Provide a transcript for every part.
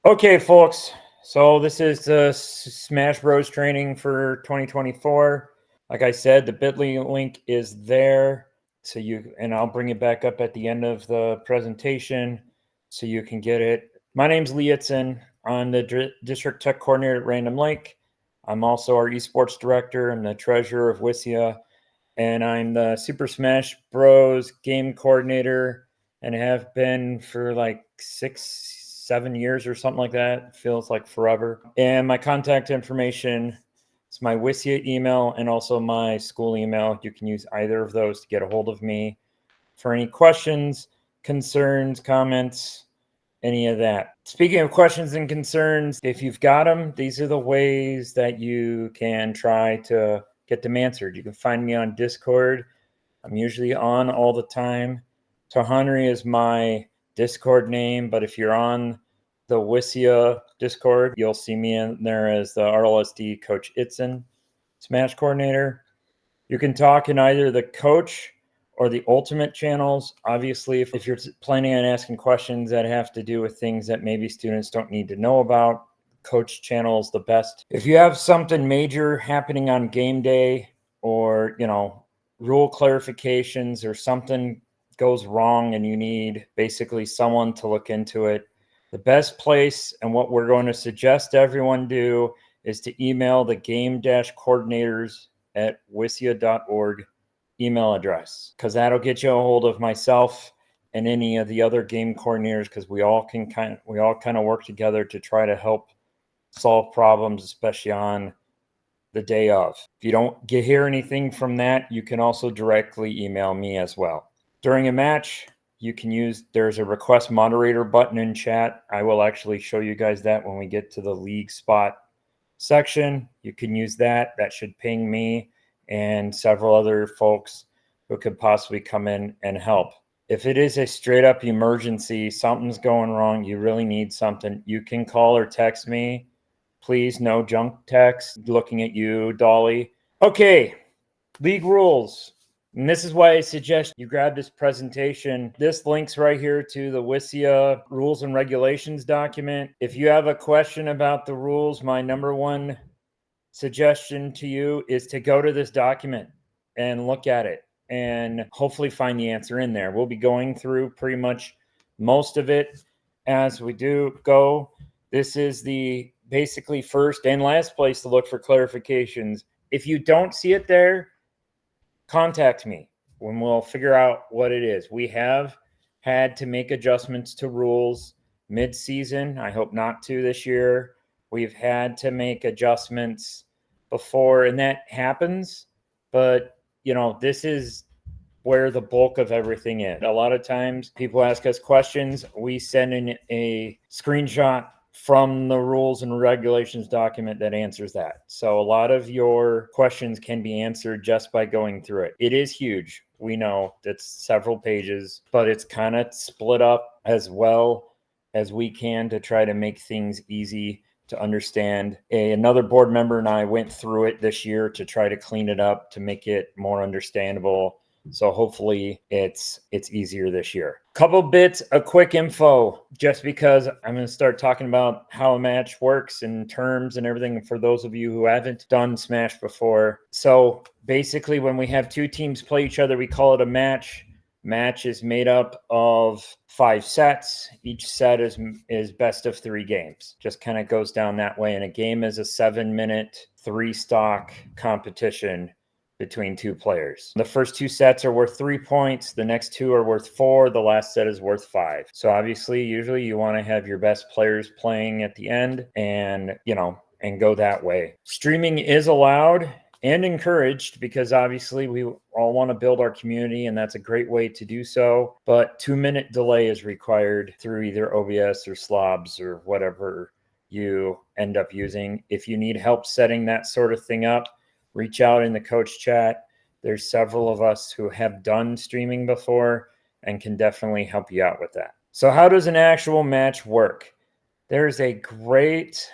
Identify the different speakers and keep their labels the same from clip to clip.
Speaker 1: Okay, folks. So this is the Smash Bros training for 2024. Like I said, the Bitly link is there. And I'll bring it back up at the end of the presentation so you can get it. My name's Lee Itzen. I'm the District Tech Coordinator at Random Lake. I'm also our esports director. I'm the treasurer of WISIA, and I'm the Super Smash Bros game coordinator and have been for like 6-7 years or something like that. It feels like forever. And my contact information is my WISIA email and also my school email. You can use either of those to get a hold of me for any questions, concerns, comments, any of that. Speaking of questions and concerns, if you've got them, these are the ways that you can try to get them answered. You can find me on Discord. I'm usually on all the time. Tohanri is my Discord name, but if you're on the WISIA Discord, you'll see me in there as the RLSD Coach Itzen, Smash Coordinator. You can talk in either the coach or the ultimate channels. Obviously, if you're planning on asking questions that have to do with things that maybe students don't need to know about, coach channel is the best. If you have something major happening on game day, or rule clarifications, or something goes wrong and you need basically someone to look into it, the best place and what we're going to suggest everyone do is to email the game-coordinators at wisia.org email address, because that'll get you a hold of myself and any of the other game coordinators, because we all kind of work together to try to help solve problems, especially on the day of. If you don't hear anything from that, you can also directly email me as well. During a match, there's a request moderator button in chat. I will actually show you guys that when we get to the league spot section. You can use that. That should ping me and several other folks who could possibly come in and help. If it is a straight up emergency, something's going wrong, you really need something, you can call or text me. Please, no junk text. Looking at you, Dolly. Okay, league rules. And this is why I suggest you grab this presentation. This links right here to the WISIA rules and regulations document. If you have a question about the rules, my number one suggestion to you is to go to this document and look at it and hopefully find the answer in there. We'll be going through pretty much most of it as we do go. This is the basically first and last place to look for clarifications. If you don't see it there, contact me when we'll figure out what it is. We have had to make adjustments to rules mid-season. I hope not to this year. We've had to make adjustments before, and that happens. But, this is where the bulk of everything is. A lot of times people ask us questions. We send in a screenshot from the rules and regulations document that answers that. So a lot of your questions can be answered just by going through it. It is huge. We know that's several pages, but it's kind of split up as well as we can to try to make things easy to understand. Another board member and I went through it this year to try to clean it up to make it more understandable. So hopefully it's easier this year. Couple bits of quick info, just because I'm going to start talking about how a match works in terms and everything for those of you who haven't done Smash before. So basically when we have two teams play each other, we call it a match. Match is made up of 5 sets. Each set is best of 3 games. Just kind of goes down that way. And a game is a 7-minute 3-stock competition between 2 players. The first 2 sets are worth 3 points. The next 2 are worth 4. The last set is worth 5. So obviously, usually you want to have your best players playing at the end and go that way. Streaming is allowed and encouraged, because obviously we all want to build our community, and that's a great way to do so. But 2-minute delay is required through either OBS or Slobs or whatever you end up using. If you need help setting that sort of thing up, reach out in the coach chat. There's several of us who have done streaming before and can definitely help you out with that. So how does an actual match work? There's a great,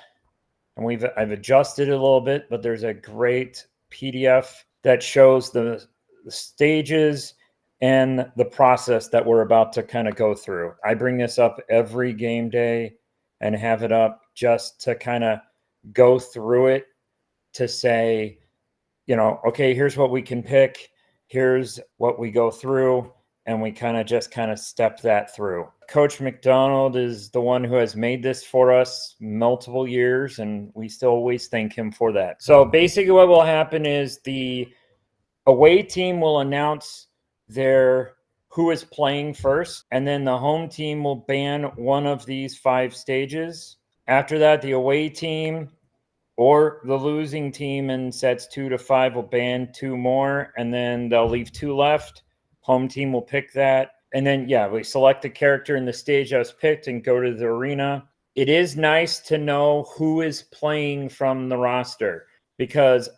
Speaker 1: and I've adjusted it a little bit, but there's a great PDF that shows the stages and the process that we're about to kind of go through. I bring this up every game day and have it up just to kind of go through it to say, okay, here's what we can pick. Here's what we go through. And we kind of step that through. Coach McDonald is the one who has made this for us multiple years, and we still always thank him for that. So basically what will happen is the away team will announce who is playing first, and then the home team will ban one of these 5 stages. After that, the away team or the losing team in sets 2 to 5 will ban 2 more, and then they'll leave 2 left. Home team will pick that. And then, we select the character in the stage that was picked and go to the arena. It is nice to know who is playing from the roster, because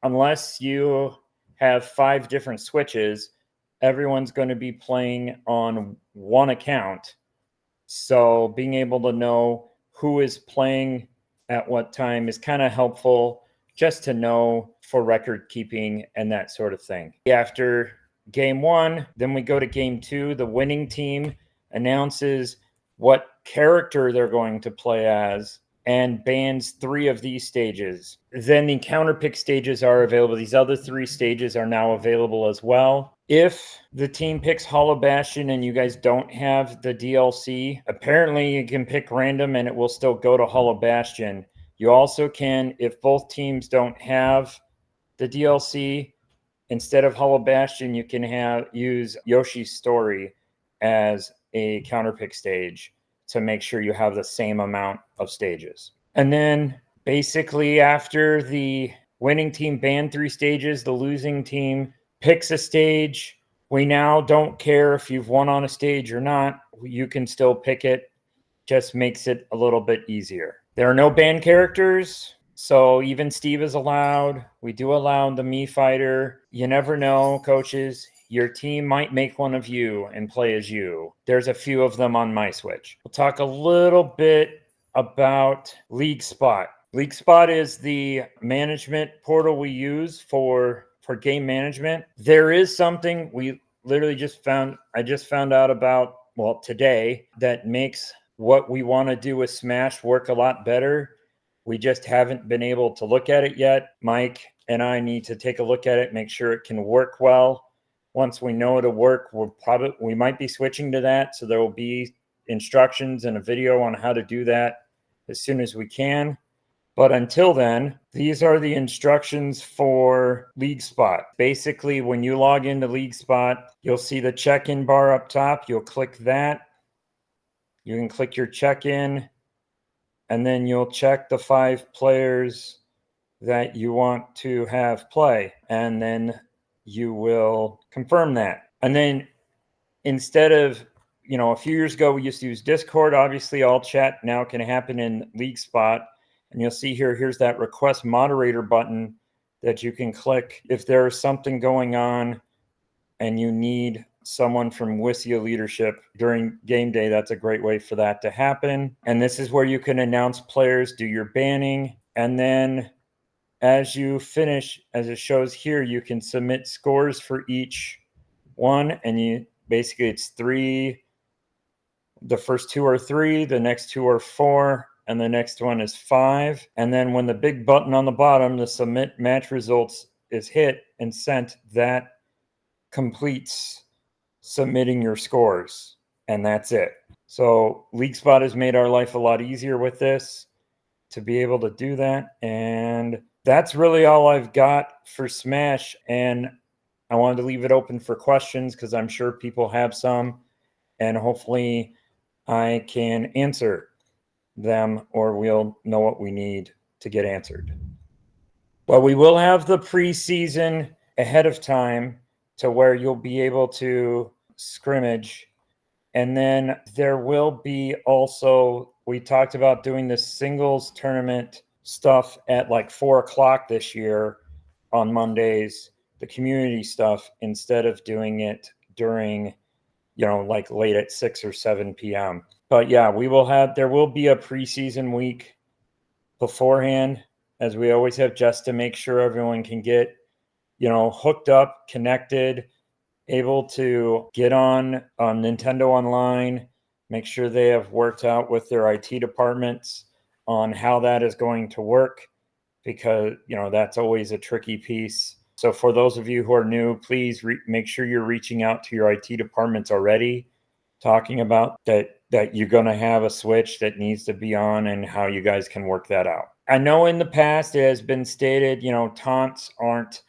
Speaker 1: unless you have 5 different switches, everyone's going to be playing on one account. So being able to know who is playing at what time is kind of helpful, just to know for record keeping and that sort of thing. After game 1, then we go to game 2. The winning team announces what character they're going to play as and bans 3 of these stages. Then the counterpick stages are available. These other 3 stages are now available as well. If the team picks Hollow Bastion and you guys don't have the DLC, apparently you can pick random and it will still go to Hollow Bastion. You also can, if both teams don't have the DLC, instead of Hollow Bastion, you can use Yoshi's Story as a counterpick stage to make sure you have the same amount of stages. And then basically after the winning team banned 3 stages, the losing team picks a stage. We now don't care if you've won on a stage or not. You can still pick it. Just makes it a little bit easier. There are no banned characters, so even Steve is allowed. We do allow the Mii Fighter. You never know, coaches. Your team might make one of you and play as you. There's a few of them on my Switch. We'll talk a little bit about League Spot. League Spot is the management portal we use for game management. There is something we literally I just found out about, today, that makes what we want to do with Smash work a lot better. We just haven't been able to look at it yet. Mike and I need to take a look at it, make sure it can work well. Once we know it'll work, we might be switching to that. So there will be instructions and a video on how to do that as soon as we can. But until then, these are the instructions for League Spot. Basically, when you log into League Spot, you'll see the check-in bar up top. You'll click that. You can click your check-in, and then you'll check the 5 players that you want to have play, and then you will confirm that. And then instead of, a few years ago, we used to use Discord. Obviously, all chat now can happen in League Spot. And you'll see here's that request moderator button that you can click. If there's something going on and you need someone from Wissia leadership during game day, that's a great way for that to happen. And this is where you can announce players, do your banning. And then as you finish, as it shows here, you can submit scores for each one. And it's 3. The first 2 are 3, the next 2 are 4. And the next one is 5. And then when the big button on the bottom, the submit match results, is hit and sent, that completes submitting your scores. And that's it. So League Spot has made our life a lot easier with this to be able to do that. And that's really all I've got for Smash. And I wanted to leave it open for questions because I'm sure people have some. And hopefully I can answer them, or we'll know what we need to get answered. Well, we will have the preseason ahead of time to where you'll be able to scrimmage. And then there will be also, we talked about doing the singles tournament stuff at like 4:00 this year on Mondays, the community stuff, instead of doing it during, like late at 6 or 7 p.m. But yeah, there will be a preseason week beforehand, as we always have, just to make sure everyone can get, hooked up, connected, able to get on Nintendo Online, Make sure they have worked out with their IT departments on how that is going to work, because, that's always a tricky piece. So for those of you who are new, please make sure you're reaching out to your IT departments already, talking about that you're going to have a switch that needs to be on and how you guys can work that out. I know in the past it has been stated, taunts aren't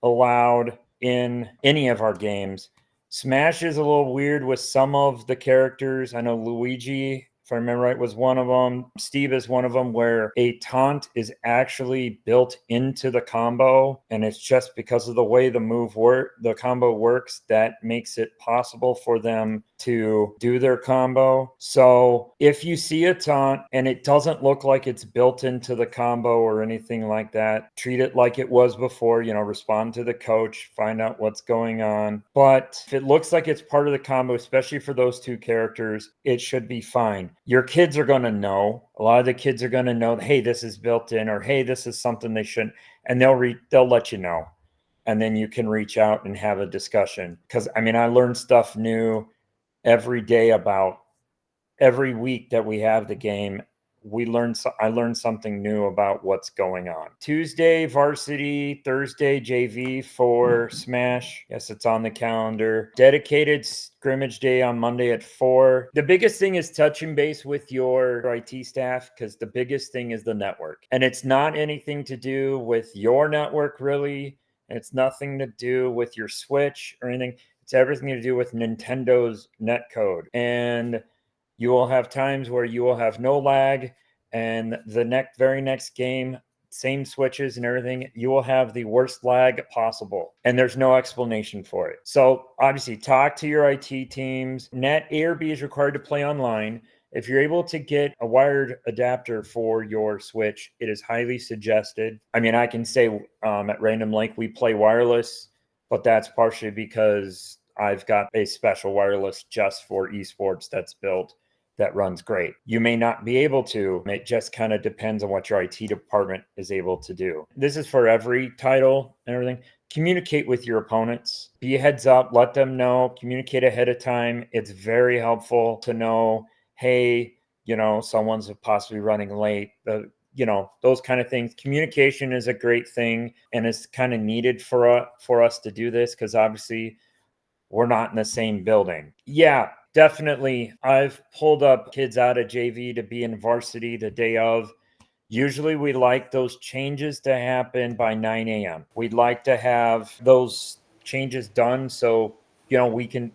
Speaker 1: allowed in any of our games. Smash is a little weird with some of the characters. I know Luigi, if I remember right, was one of them. Steve is one of them, where a taunt is actually built into the combo, and it's just because of the way the combo works that makes it possible for them to do their combo. So if you see a taunt and it doesn't look like it's built into the combo or anything like that, treat it like it was before. Respond to the coach, find out what's going on. But if it looks like it's part of the combo, especially for those two characters, it should be fine. Your kids are going to know. A lot of the kids are going to know, hey, this is built in, or hey, this is something they shouldn't, and they'll let you know. And then you can reach out and have a discussion. Because I learn stuff new every day. About every week that we have the game, I learned something new about what's going on. Tuesday varsity, Thursday JV for Smash. Yes, it's on the calendar. Dedicated scrimmage day on Monday at 4. The biggest thing is touching base with your IT staff, because the biggest thing is the network. And it's not anything to do with your network, really. It's nothing to do with your Switch or anything. It's everything to do with Nintendo's netcode. And you will have times where you will have no lag, and the very next game, same switches and everything, you will have the worst lag possible, and there's no explanation for it. So obviously, talk to your IT teams. Net A or B is required to play online. If you're able to get a wired adapter for your Switch, it is highly suggested. I can say at Random Link we play wireless, but that's partially because I've got a special wireless just for esports that's built, that runs great. You may not be able to. It just kind of depends on what your IT department is able to do. This is for every title and everything. Communicate with your opponents. Be a heads up. Let them know. Communicate ahead of time. It's very helpful to know, hey, someone's possibly running late. Those kind of things. Communication is a great thing, and it's kind of needed for us to do this, because obviously we're not in the same building. Yeah, definitely. I've pulled up kids out of JV to be in varsity the day of. Usually we like those changes to happen by 9 a.m. We'd like to have those changes done so, we can,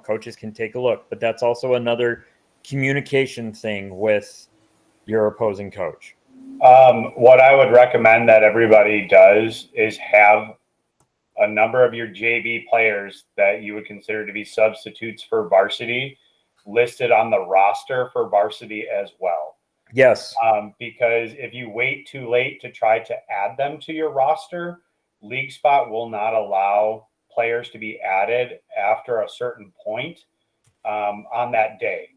Speaker 1: coaches can take a look. But that's also another communication thing with your opposing coach.
Speaker 2: What I would recommend that everybody does is have a number of your JV players that you would consider to be substitutes for varsity listed on the roster for varsity as well.
Speaker 1: Yes.
Speaker 2: Because if you wait too late to try to add them to your roster, League Spot will not allow players to be added after a certain point on that day.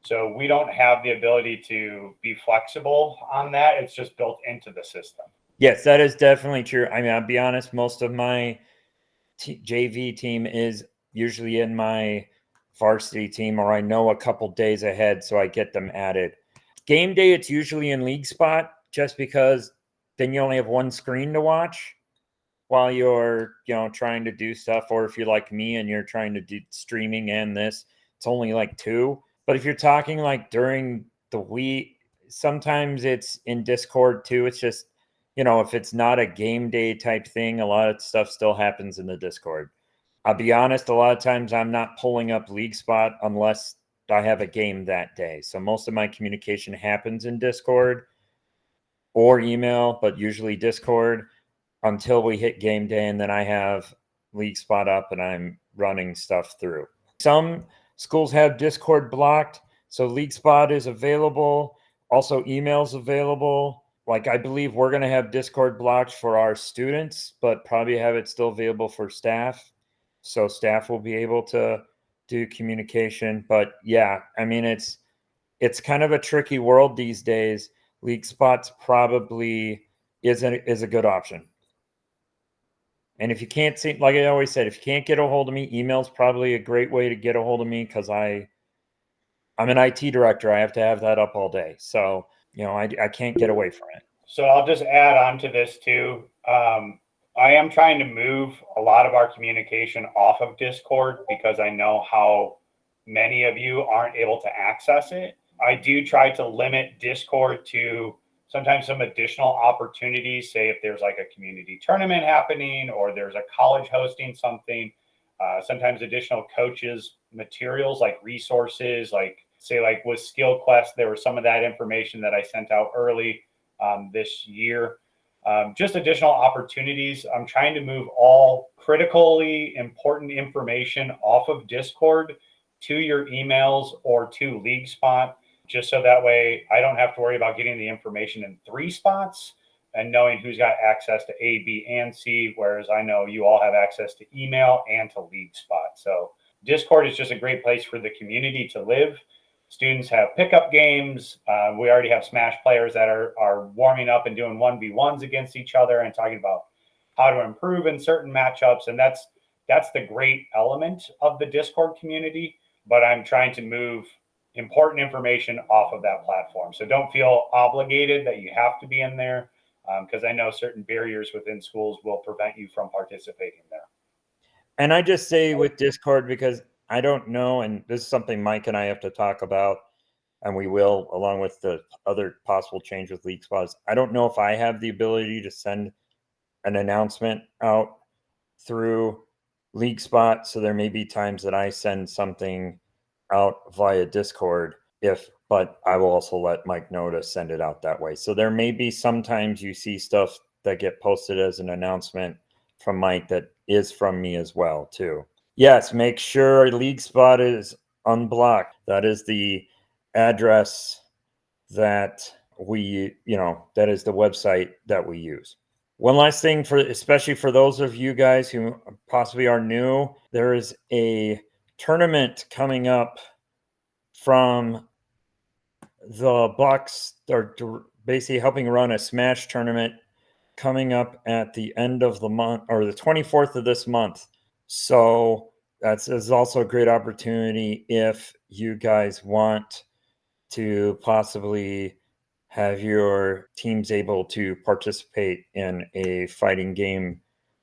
Speaker 2: So we don't have the ability to be flexible on that. It's just built into the system.
Speaker 1: Yes, that is definitely true. I'll be honest, most of my JV team is usually in my varsity team, or I know a couple days ahead, so I get them added. Game day, it's usually in League Spot, just because then you only have one screen to watch while you're, trying to do stuff. Or if you're like me and you're trying to do streaming and this, it's only like 2. But if you're talking like during the week, sometimes it's in Discord too. It's just, if it's not a game day type thing, a lot of stuff still happens in the Discord. I'll be honest, a lot of times I'm not pulling up League Spot unless I have a game that day. So most of my communication happens in Discord or email, but usually Discord, until we hit game day, and then I have League Spot up and I'm running stuff through. Some schools have Discord blocked, so League Spot is available. Also, email's available. Like, I believe we're going to have Discord blocked for our students, but probably have it still available for staff. So staff will be able to do communication. But yeah, it's kind of a tricky world these days. League Spot's probably is a good option. And if you can't see, like I always said, if you can't get a hold of me, email's probably a great way to get a hold of me, because I'm I'm an IT director. I have to have that up all day. So, I can't get away from it.
Speaker 2: So I'll just add on to this too. I am trying to move a lot of our communication off of Discord because I know how many of you aren't able to access it. I do try to limit Discord to sometimes some additional opportunities. Say if there's like a community tournament happening or there's a college hosting something, sometimes additional coaches materials like resources, like say like with Skill Quest, there was some of that information that I sent out early this year. Just additional opportunities. I'm trying to move all critically important information off of Discord to your emails or to LeagueSpot, just so that way I don't have to worry about getting the information in 3 spots and knowing who's got access to A, B, and C, whereas I know you all have access to email and to LeagueSpot. So Discord is just a great place for the community to live. Students have pickup games. We already have Smash players that are warming up and doing 1v1s against each other and talking about how to improve in certain matchups. And that's the great element of the Discord community. But I'm trying to move important information off of that platform. So don't feel obligated that you have to be in there because I know certain barriers within schools will prevent you from participating there.
Speaker 1: And I just say with Discord, because I don't know, and this is something Mike and I have to talk about, and we will, along with the other possible change with LeagueSpot. I don't know if I have the ability to send an announcement out through LeagueSpot. So there may be times that I send something out via Discord, but I will also let Mike know to send it out that way. So there may be sometimes you see stuff that get posted as an announcement from Mike that is from me as well, too. Yes, make sure LeagueSpot is unblocked. That is the address that that is the website that we use. One last thing, especially for those of you guys who possibly are new, there is a tournament coming up from the Bucks. They're basically helping run a Smash tournament coming up at the end of the month, or the 24th of this month. So is also a great opportunity if you guys want to possibly have your teams able to participate in a fighting game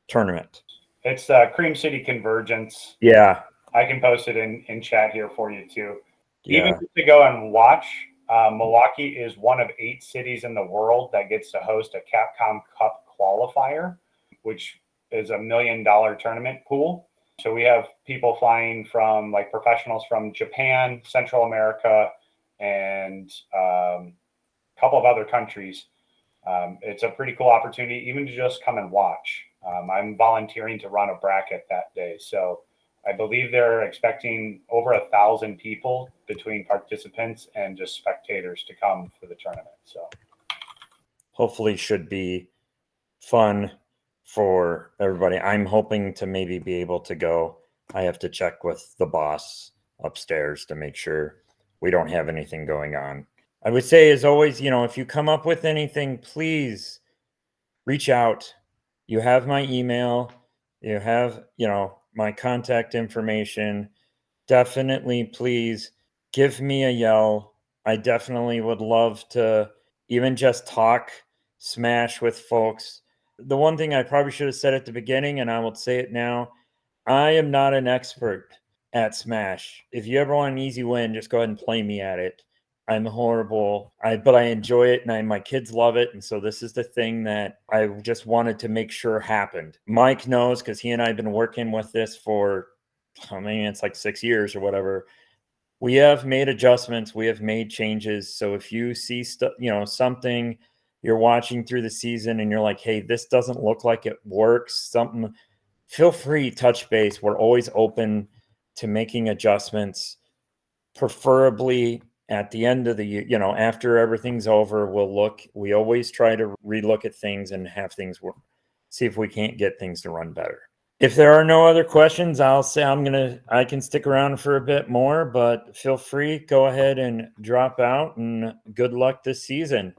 Speaker 1: tournament.
Speaker 2: It's Cream City Convergence.
Speaker 1: Yeah.
Speaker 2: I can post it in chat here for you too.
Speaker 1: Yeah.
Speaker 2: Even to go and watch, Milwaukee is one of 8 cities in the world that gets to host a Capcom Cup qualifier, which is $1 million tournament pool. So we have people flying from like professionals from Japan, Central America, and a couple of other countries. It's a pretty cool opportunity even to just come and watch. I'm volunteering to run a bracket that day. So I believe they're expecting over 1,000 people between participants and just spectators to come for the tournament. So
Speaker 1: hopefully should be fun for everybody. I'm hoping to maybe be able to go. I have to check with the boss upstairs to make sure we don't have anything going on. I would say, as always, if you come up with anything, please reach out. You have my email. You have, my contact information. Definitely, please give me a yell. I definitely would love to even just talk Smash with folks. The one thing I probably should have said at the beginning, and I will say it now, I am not an expert at Smash. If you ever want an easy win, just go ahead and play me at it. I'm horrible, but I enjoy it, and my kids love it. And so this is the thing that I just wanted to make sure happened. Mike knows because he and I have been working with this for, it's like 6 years or whatever. We have made adjustments. We have made changes. So if you see something you're watching through the season and you're like, hey, this doesn't look like it works, feel free, touch base. We're always open to making adjustments, preferably at the end of the year, after everything's over. We always try to relook at things and have things work, see if we can't get things to run better. If there are no other questions, I'll say I can stick around for a bit more, but feel free, go ahead and drop out, and good luck this season.